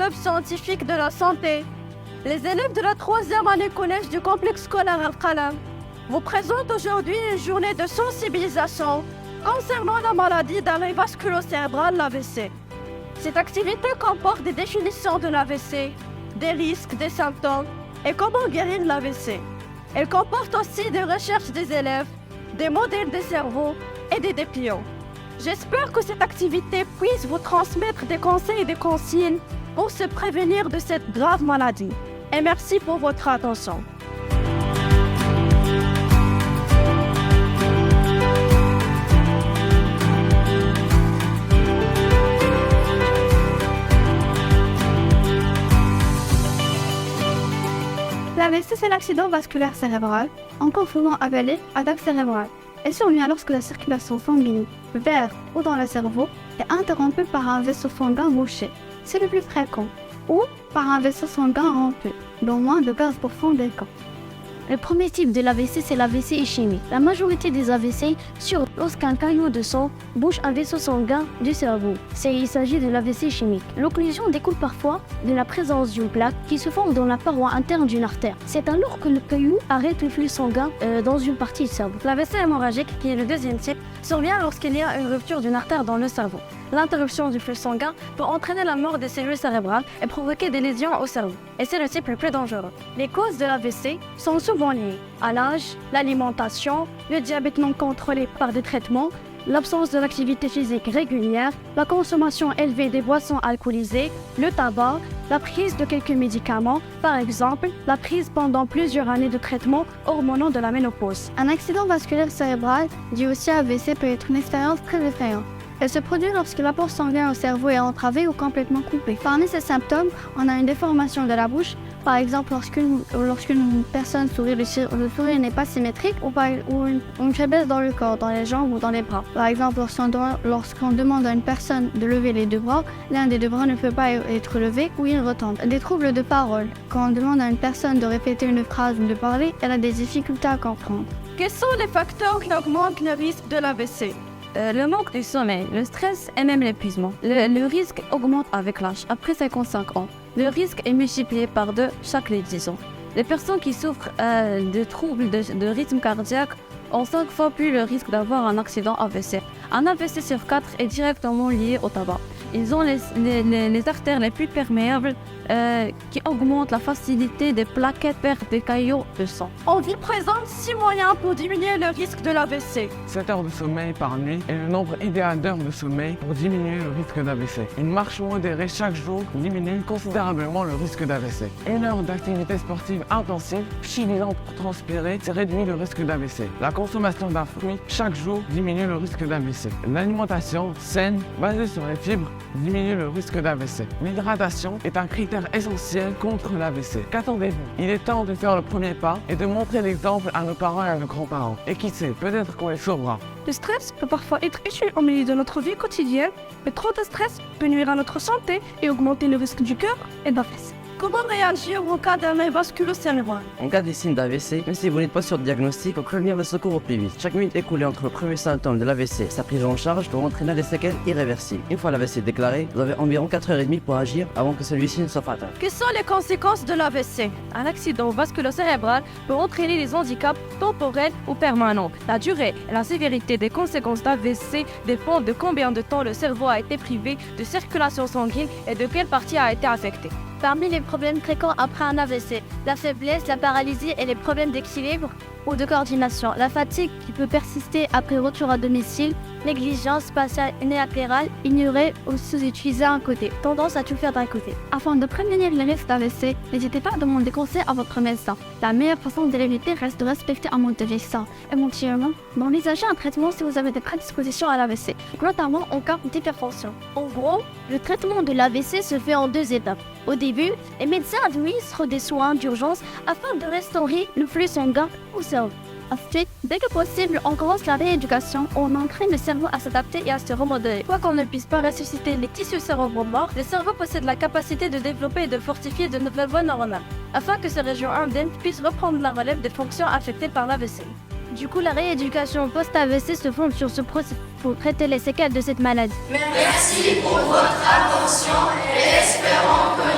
club scientifique de la santé. Les élèves de la 3e année collège du complexe scolaire Al-Qalam vous présentent aujourd'hui une journée de sensibilisation concernant la maladie d'arrêt vasculo-cérébral, l'AVC. Cette activité comporte des définitions de l'AVC, des risques, des symptômes et comment guérir l'AVC. Elle comporte aussi des recherches des élèves, des modèles des cerveaux et des dépliants. J'espère que cette activité puisse vous transmettre des conseils et des consignes pour se prévenir de cette grave maladie. Et merci pour votre attention. L'AVC, c'est l'accident vasculaire cérébral, en confondant avec attaque cérébrale. Elle survient lorsque la circulation sanguine vers ou dans le cerveau est interrompue par un vaisseau sanguin bouché. C'est le plus fréquent. Ou par un vaisseau sanguin rempli, dont moins de 15% des cas. Le premier type de l'AVC, c'est l'AVC ischémique. La majorité des AVC surviennent lorsqu'un caillot de sang bouche un vaisseau sanguin du cerveau. Il s'agit de l'AVC ischémique. L'occlusion découle parfois de la présence d'une plaque qui se forme dans la paroi interne d'une artère. C'est alors que le caillou arrête le flux sanguin dans une partie du cerveau. L'AVC hémorragique, qui est le deuxième type, survient lorsqu'il y a une rupture d'une artère dans le cerveau. L'interruption du flux sanguin peut entraîner la mort des cellules cérébrales et provoquer des lésions au cerveau. Et c'est le type le plus dangereux. Les causes de l'AVC sont souvent liées à l'âge, l'alimentation, le diabète non contrôlé par des traitements, l'absence de l'activité physique régulière, la consommation élevée des boissons alcoolisées, le tabac, la prise de quelques médicaments, par exemple la prise pendant plusieurs années de traitements hormonaux de la ménopause. Un accident vasculaire cérébral, dit aussi AVC, peut être une expérience très effrayante. Elle se produit lorsque l'apport sanguin au cerveau est entravé ou complètement coupé. Parmi ces symptômes, on a une déformation de la bouche, par exemple lorsqu'une personne sourit, le sourire n'est pas symétrique, ou une faiblesse dans le corps, dans les jambes ou dans les bras. Par exemple, lorsqu'on demande à une personne de lever les deux bras, l'un des deux bras ne peut pas être levé ou il retombe. Des troubles de parole. Quand on demande à une personne de répéter une phrase ou de parler, elle a des difficultés à comprendre. Quels sont les facteurs qui augmentent le risque de l'AVC ? Le manque de sommeil, le stress et même l'épuisement. Le risque augmente avec l'âge. Après 55 ans, le risque est multiplié par 2 chaque 10 ans. Les personnes qui souffrent de troubles de rythme cardiaque ont 5 fois plus le risque d'avoir un accident AVC. Un AVC sur 4 est directement lié au tabac. Ils ont les artères les plus perméables qui augmentent la facilité des plaquettes perdent des caillots de sang. On vous présente 6 moyens pour diminuer le risque de l'AVC. 7 heures de sommeil par nuit est le nombre idéal d'heures de sommeil pour diminuer le risque d'AVC. Une marche modérée chaque jour diminue considérablement le risque d'AVC. Une heure d'activité sportive intensive suffisante pour transpirer réduit le risque d'AVC. La consommation d'un fruit chaque jour diminue le risque d'AVC. L'alimentation saine basée sur les fibres diminue le risque d'AVC. L'hydratation est un critère essentiel contre l'AVC. Qu'attendez-vous? Il est temps de faire le premier pas et de montrer l'exemple à nos parents et à nos grands-parents. Et qui sait, peut-être qu'on les sauvera. Le stress peut parfois être utile au milieu de notre vie quotidienne, mais trop de stress peut nuire à notre santé et augmenter le risque du cœur et d'AVC. Comment réagir au cas d'arrêt vasculo-cérébral? En cas de signes d'AVC, même si vous n'êtes pas sûr de diagnostic, faut prévenir le secours au plus vite. Chaque minute écoulée entre le premier symptôme de l'AVC et sa prise en charge peut entraîner des séquelles irréversibles. Une fois l'AVC déclaré, vous avez environ 4h30 pour agir avant que celui-ci ne soit fatal. Quelles sont les conséquences de l'AVC? Un accident vasculo-cérébral peut entraîner des handicaps temporels ou permanents. La durée et la sévérité des conséquences d'AVC dépendent de combien de temps le cerveau a été privé de circulation sanguine et de quelle partie a été affectée. Parmi les problèmes fréquents après un AVC, la faiblesse, la paralysie et les problèmes d'équilibre ou de coordination, la fatigue qui peut persister après retour à domicile, négligence spatiale unilatérale, ignorer ou sous-utiliser un côté, tendance à tout faire d'un côté. Afin de prévenir les risques d'AVC, n'hésitez pas à demander conseil à votre médecin. La meilleure façon de l'éviter reste de respecter un mode de vie sain. Éventuellement, d'envisager un traitement si vous avez des prédispositions à l'AVC, notamment en cas d'hypertension. En gros, le traitement de l'AVC se fait en 2 étapes. Au début, les médecins administrent des soins d'urgence afin de restaurer le flux sanguin au cerveau. Ensuite, dès que possible, on commence la rééducation. On entraîne le cerveau à s'adapter et à se remodeler. Quoi qu'on ne puisse pas ressusciter les tissus cérébraux morts, le cerveau possède la capacité de développer et de fortifier de nouvelles voies neuronales, afin que ces régions indemnes puissent reprendre la relève des fonctions affectées par l'AVC. Du coup, la rééducation post-AVC se fonde sur ce processus pour traiter les séquelles de cette maladie. Merci pour votre attention et espérons que